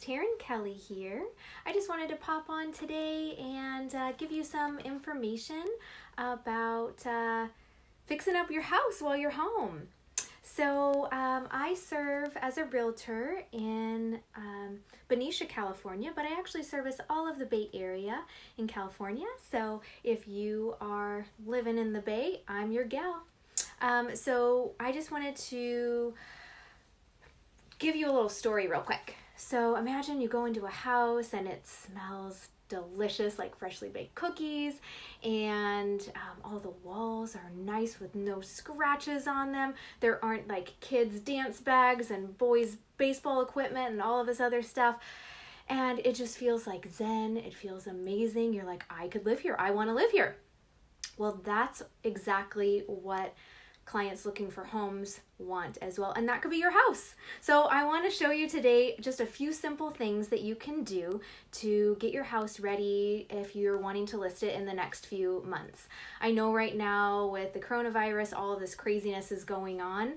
Terrin Kelly here. I just wanted to pop on today and give you some information about fixing up your house while you're home. So I serve as a realtor in Benicia, California, but I actually service all of the Bay Area in California. So if you are living in the Bay, I'm your gal. So I just wanted to give you a little story real quick. So imagine you go into a house and it smells delicious, like freshly baked cookies, and all the walls are nice with no scratches on them. There aren't like kids' dance bags and boys' baseball equipment and all of this other stuff. And it just feels like zen. It feels amazing. You're like, I could live here. I want to live here. Well, that's exactly what clients looking for homes want as well, and that could be your house. So I want to show you today just a few simple things that you can do to get your house ready if you're wanting to list it in the next few months. I know right now with the coronavirus, all of this craziness is going on,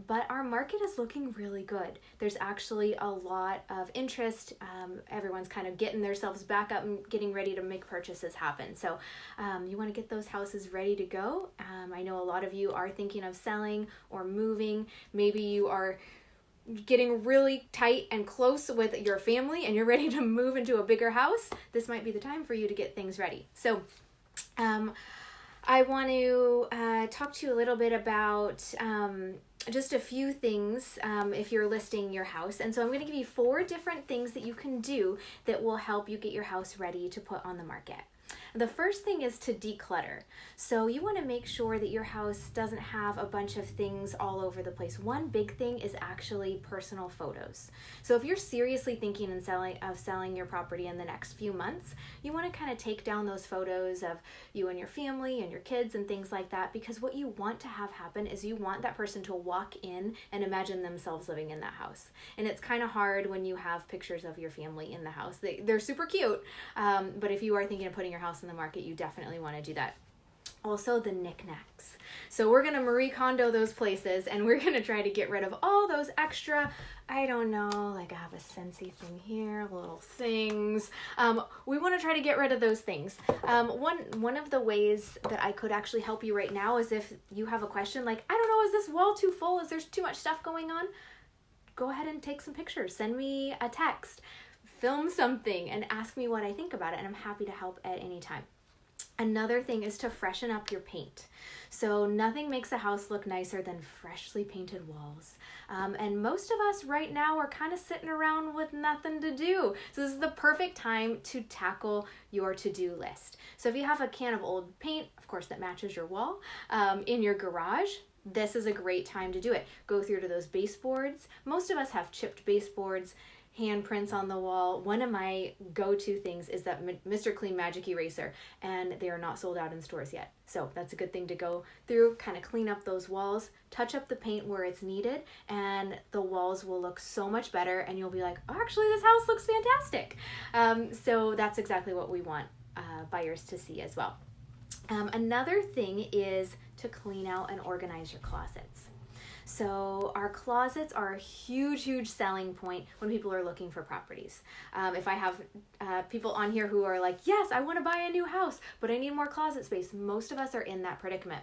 but our market is looking really good. There's actually a lot of interest. Everyone's kind of getting themselves back up and getting ready to make purchases happen. So you want to get those houses ready to go. I know a lot of you are thinking of selling or moving. Maybe you are getting really tight and close with your family and you're ready to move into a bigger house. This might be the time for you to get things ready. So I want to talk to you a little bit about just a few things if you're listing your house. And so I'm going to give you 4 different things that you can do that will help you get your house ready to put on the market. The first thing is to declutter. So you want to make sure that your house doesn't have a bunch of things all over the place. One big thing is actually personal photos. So if you're seriously thinking of selling your property in the next few months, you want to kind of take down those photos of you and your family and your kids and things like that, because what you want to have happen is you want that person to walk in and imagine themselves living in that house. And it's kind of hard when you have pictures of your family in the house. They're super cute, but if you are thinking of putting your house in the market, you definitely want to do that. Also, the knickknacks. So we're going to Marie Kondo those places, and we're going to try to get rid of all those extra, I don't know, like I have a Scentsy thing here, little things. We want to try to get rid of those things. One of the ways that I could actually help you right now is if you have a question like, I don't know, is this wall too full? Is there too much stuff going on? Go ahead and take some pictures. Send me a text. Film something and ask me what I think about it, and I'm happy to help at any time. Another thing is to freshen up your paint. So nothing makes a house look nicer than freshly painted walls. And most of us right now are kind of sitting around with nothing to do. So this is the perfect time to tackle your to-do list. So if you have a can of old paint, of course, that matches your wall, in your garage, this is a great time to do it. Go through to those baseboards. Most of us have chipped baseboards, handprints on the wall. One of my go-to things is that Mr. Clean Magic Eraser, and they are not sold out in stores yet. So that's a good thing to go through, kind of clean up those walls, touch up the paint where it's needed, and the walls will look so much better, and you'll be like, oh, actually this house looks fantastic. So that's exactly what we want buyers to see as well. Another thing is to clean out and organize your closets. So our closets are a huge, huge selling point when people are looking for properties. If I have people on here who are like, yes, I want to buy a new house, but I need more closet space. Most of us are in that predicament.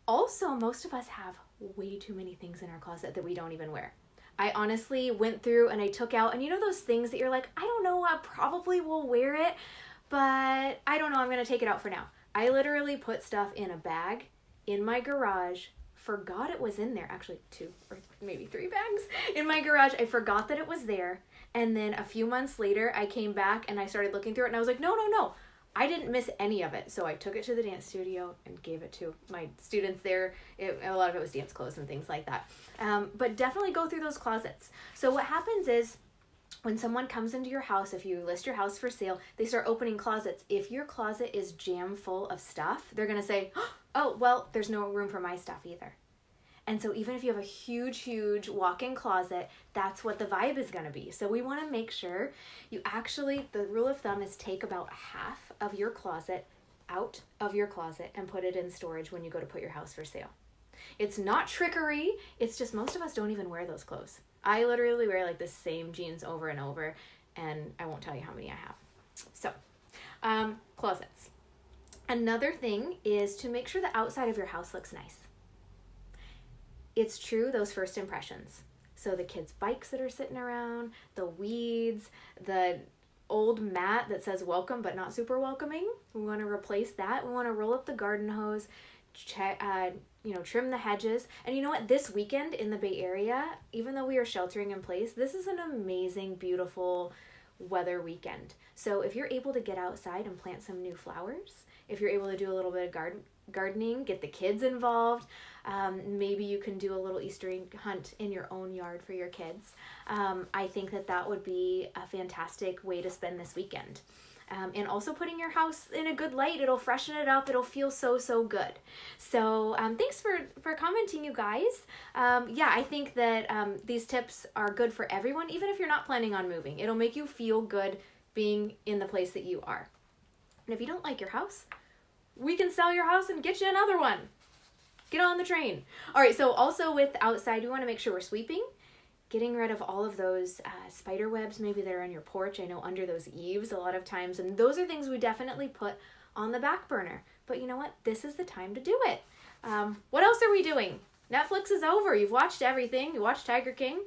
Also, most of us have way too many things in our closet that we don't even wear. I honestly went through and I took out, and you know those things that you're like, I don't know, I probably will wear it, but I don't know, I'm going to take it out for now. I literally put stuff in a bag in my garage, forgot it was in there, actually 2 or maybe 3 bags in my garage. I forgot that it was there, and then a few months later I came back and I started looking through it, and I was like, no, I didn't miss any of it. So I took it to the dance studio and gave it to my students there. A lot of it was dance clothes and things like that, but definitely go through those closets. So what happens is, when someone comes into your house, if you list your house for sale, they start opening closets. If your closet is jam full of stuff, they're going to say, oh, well, there's no room for my stuff either. And so even if you have a huge, huge walk-in closet, that's what the vibe is going to be. So we want to make sure you actually, the rule of thumb is take about half of your closet out of your closet and put it in storage when you go to put your house for sale. It's not trickery. It's just most of us don't even wear those clothes. I literally wear like the same jeans over and over, and I won't tell you how many I have. So, closets. Another thing is to make sure the outside of your house looks nice. It's true, those first impressions. So the kids' bikes that are sitting around, the weeds, the old mat that says welcome but not super welcoming. We want to replace that. We want to roll up the garden hose, trim the hedges. And you know what? This weekend in the Bay Area, even though we are sheltering in place, this is an amazing, beautiful weather weekend. So if you're able to get outside and plant some new flowers, if you're able to do a little bit of gardening, get the kids involved, maybe you can do a little Easter egg hunt in your own yard for your kids. I think that would be a fantastic way to spend this weekend. And also putting your house in a good light. It'll freshen it up. It'll feel so, so good. So thanks for commenting, you guys. I think that these tips are good for everyone, even if you're not planning on moving. It'll make you feel good being in the place that you are. And if you don't like your house, we can sell your house and get you another one. Get on the train. All right, so also with outside, we want to make sure we're sweeping, getting rid of all of those spider webs, maybe they're on your porch, I know under those eaves a lot of times, and those are things we definitely put on the back burner. But you know what? This is the time to do it. What else are we doing? Netflix is over. You've watched everything. You watched Tiger King.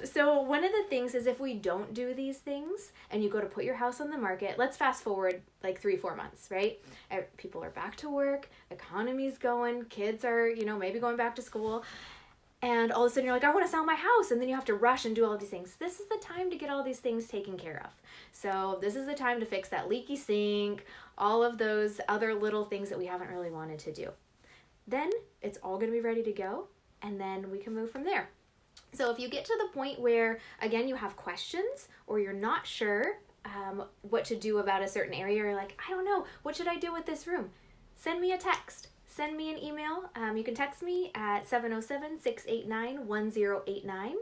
So one of the things is if we don't do these things and you go to put your house on the market, let's fast forward like 3-4 months, right? People are back to work, economy's going, kids are, maybe going back to school, and all of a sudden you're like, I want to sell my house, and then you have to rush and do all these things. This is the time to get all these things taken care of. So this is the time to fix that leaky sink, all of those other little things that we haven't really wanted to do. Then it's all going to be ready to go, and then we can move from there. So if you get to the point where, again, you have questions or you're not sure what to do about a certain area, you're like, I don't know, what should I do with this room? Send me a text. Send me an email. You can text me at 707-689-1089.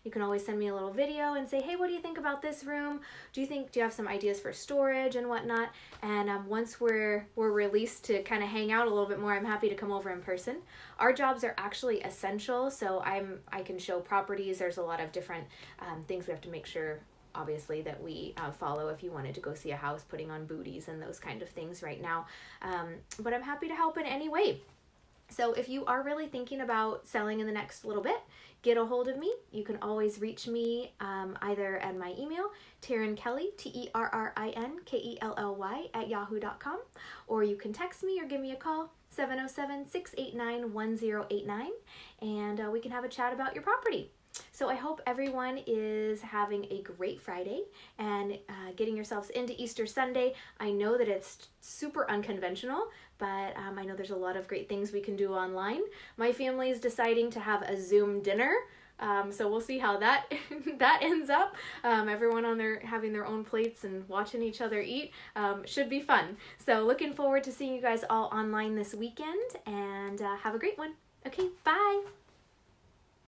You can always send me a little video and say, hey, what do you think about this room? Do you have some ideas for storage and whatnot? And once we're released to kind of hang out a little bit more, I'm happy to come over in person. Our jobs are actually essential, so I can show properties. There's a lot of different things we have to make sure, obviously, that we follow if you wanted to go see a house, putting on booties and those kind of things right now. But I'm happy to help in any way. So if you are really thinking about selling in the next little bit, get a hold of me. You can always reach me either at my email, Terrin Kelly, TerrinKelly @yahoo.com, or you can text me or give me a call, 707-689-1089, and we can have a chat about your property. So I hope everyone is having a great Friday and getting yourselves into Easter Sunday. I know that it's super unconventional, but I know there's a lot of great things we can do online. My family is deciding to have a Zoom dinner, so we'll see how that that ends up. Everyone having their own plates and watching each other eat should be fun. So looking forward to seeing you guys all online this weekend, and have a great one. Okay, bye.